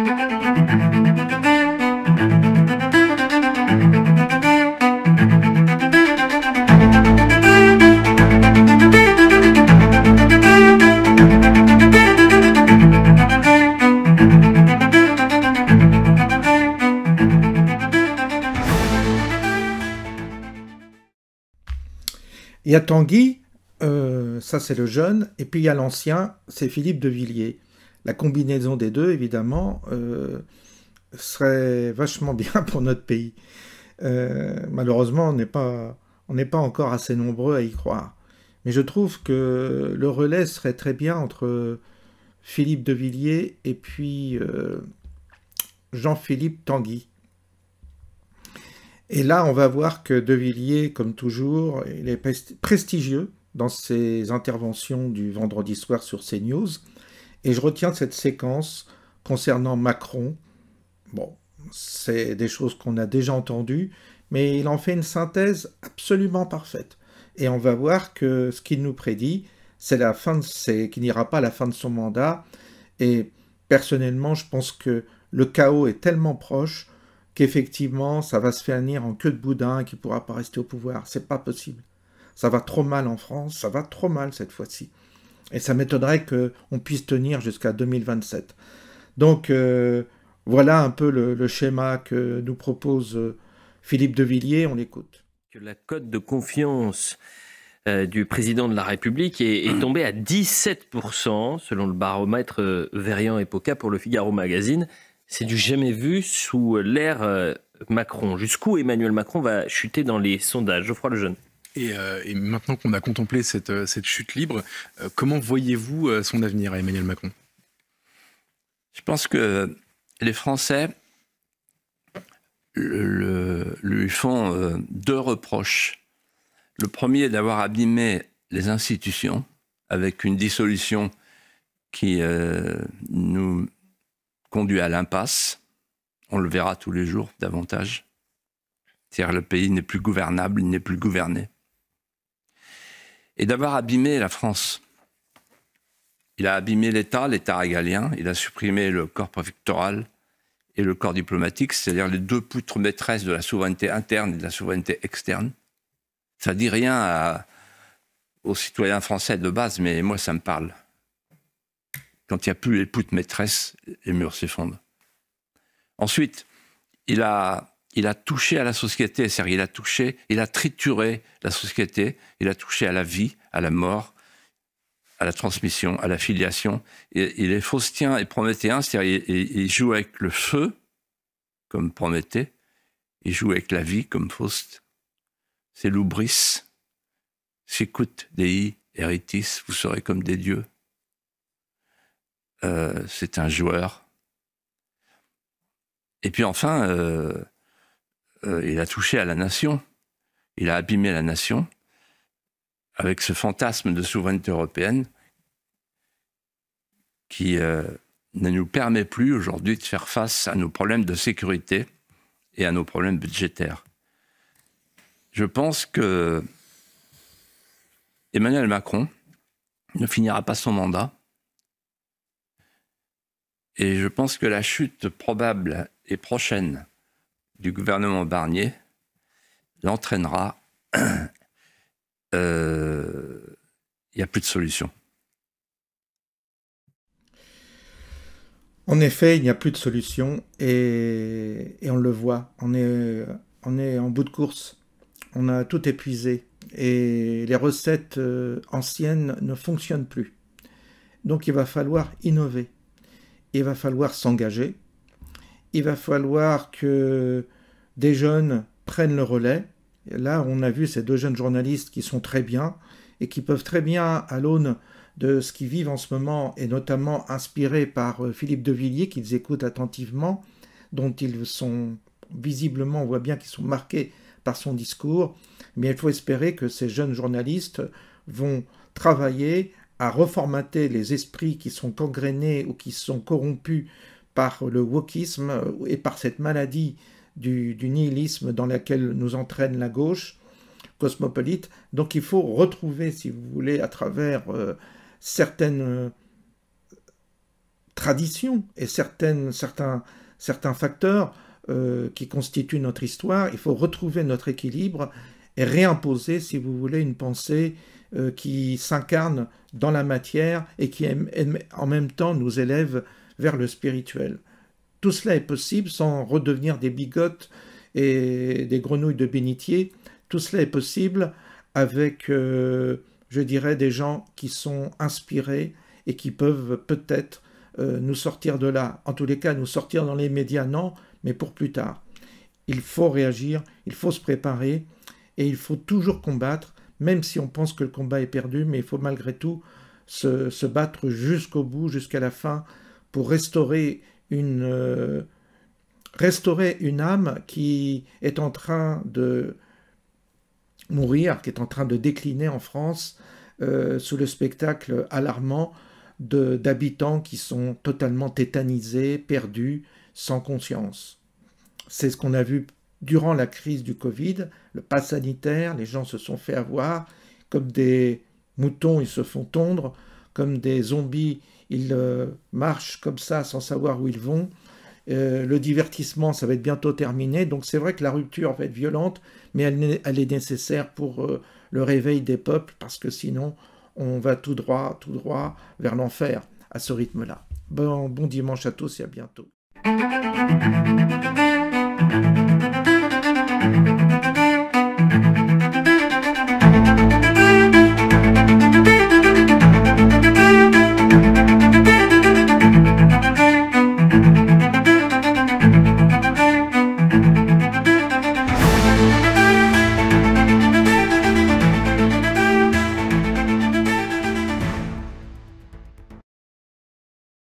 Il y a Tanguy, ça c'est le jeune, et puis il y a l'ancien, c'est Philippe de Villiers. La combinaison des deux, évidemment, serait vachement bien pour notre pays. Malheureusement, on n'est pas encore assez nombreux à y croire. Mais je trouve que le relais serait très bien entre Philippe de Villiers et puis Jean-Philippe Tanguy. Et là, on va voir que De Villiers, comme toujours, il est prestigieux dans ses interventions du vendredi soir sur CNews. Et je retiens cette séquence concernant Macron. Bon, c'est des choses qu'on a déjà entendues, mais il en fait une synthèse absolument parfaite. Et on va voir que ce qu'il nous prédit, c'est qu'il n'ira pas à la fin de son mandat. Et personnellement, je pense que le chaos est tellement proche qu'effectivement, ça va se finir en queue de boudin et qu'il ne pourra pas rester au pouvoir. C'est pas possible. Ça va trop mal en France, ça va trop mal cette fois-ci. Et ça m'étonnerait qu'on puisse tenir jusqu'à 2027. Donc, voilà un peu le schéma que nous propose Philippe de Villiers, on l'écoute. La cote de confiance du président de la République est tombée à 17%, selon le baromètre Verian-Epoca pour le Figaro Magazine. C'est du jamais vu sous l'ère Macron. Jusqu'où Emmanuel Macron va chuter dans les sondages? Geoffroy Lejeune. Et maintenant qu'on a contemplé cette chute libre, comment voyez-vous son avenir à Emmanuel Macron? Je pense que les Français lui font deux reproches. Le premier, d'avoir abîmé les institutions avec une dissolution qui nous conduit à l'impasse. On le verra tous les jours davantage. C'est-à-dire le pays n'est plus gouvernable, il n'est plus gouverné. Et d'avoir abîmé la France. Il a abîmé l'État régalien, il a supprimé le corps préfectoral et le corps diplomatique, c'est-à-dire les deux poutres maîtresses de la souveraineté interne et de la souveraineté externe. Ça ne dit rien aux citoyens français de base, mais moi ça me parle. Quand il n'y a plus les poutres maîtresses, les murs s'effondrent. Ensuite, il a touché à la société, c'est-à-dire il a trituré la société, il a touché à la vie, à la mort, à la transmission, à la filiation. Il est faustien et prométhéen, c'est-à-dire il joue avec le feu, comme Prométhée, il joue avec la vie, comme Faust. C'est l'oubris. Sicut Dei Eritis, vous serez comme des dieux. C'est un joueur. Et puis enfin, il a touché à la nation. Il a abîmé la nation avec ce fantasme de souveraineté européenne qui ne nous permet plus aujourd'hui de faire face à nos problèmes de sécurité et à nos problèmes budgétaires. Je pense que Emmanuel Macron ne finira pas son mandat. Et je pense que la chute probable et prochaine du gouvernement Barnier l'entraînera. Il n'y a plus de solution. En effet, il n'y a plus de solution et on le voit. On est en bout de course. On a tout épuisé et les recettes anciennes ne fonctionnent plus. Donc il va falloir innover. Il va falloir s'engager. Il va falloir que des jeunes prennent le relais. Et là, on a vu ces deux jeunes journalistes qui sont très bien et qui peuvent très bien, à l'aune de ce qu'ils vivent en ce moment, et notamment inspirés par Philippe de Villiers, qu'ils écoutent attentivement, dont ils sont visiblement, on voit bien qu'ils sont marqués par son discours, mais il faut espérer que ces jeunes journalistes vont travailler à reformater les esprits qui sont gangrénés ou qui sont corrompus par le wokisme et par cette maladie du nihilisme dans laquelle nous entraîne la gauche cosmopolite. Donc il faut retrouver, si vous voulez, à travers certaines traditions et certains facteurs qui constituent notre histoire. Il faut retrouver notre équilibre et réimposer, si vous voulez, une pensée qui s'incarne dans la matière et qui en même temps nous élève vers le spirituel. Tout cela est possible sans redevenir des bigotes et des grenouilles de bénitier. Tout cela est possible avec, je dirais, des gens qui sont inspirés et qui peuvent peut-être nous sortir de là. En tous les cas, nous sortir dans les médias, non, mais pour plus tard. Il faut réagir, il faut se préparer et il faut toujours combattre, même si on pense que le combat est perdu, mais il faut malgré tout se battre jusqu'au bout, jusqu'à la fin, pour restaurer une âme qui est en train de mourir, qui est en train de décliner en France sous le spectacle alarmant d'habitants qui sont totalement tétanisés, perdus, sans conscience. C'est ce qu'on a vu durant la crise du Covid, le pass sanitaire, les gens se sont fait avoir, comme des moutons ils se font tondre, comme des zombies ils marchent comme ça sans savoir où ils vont. Le divertissement, ça va être bientôt terminé, donc c'est vrai que la rupture va être violente, mais elle est nécessaire pour le réveil des peuples, parce que sinon on va tout droit vers l'enfer à ce rythme-là. Bon dimanche à tous et à bientôt.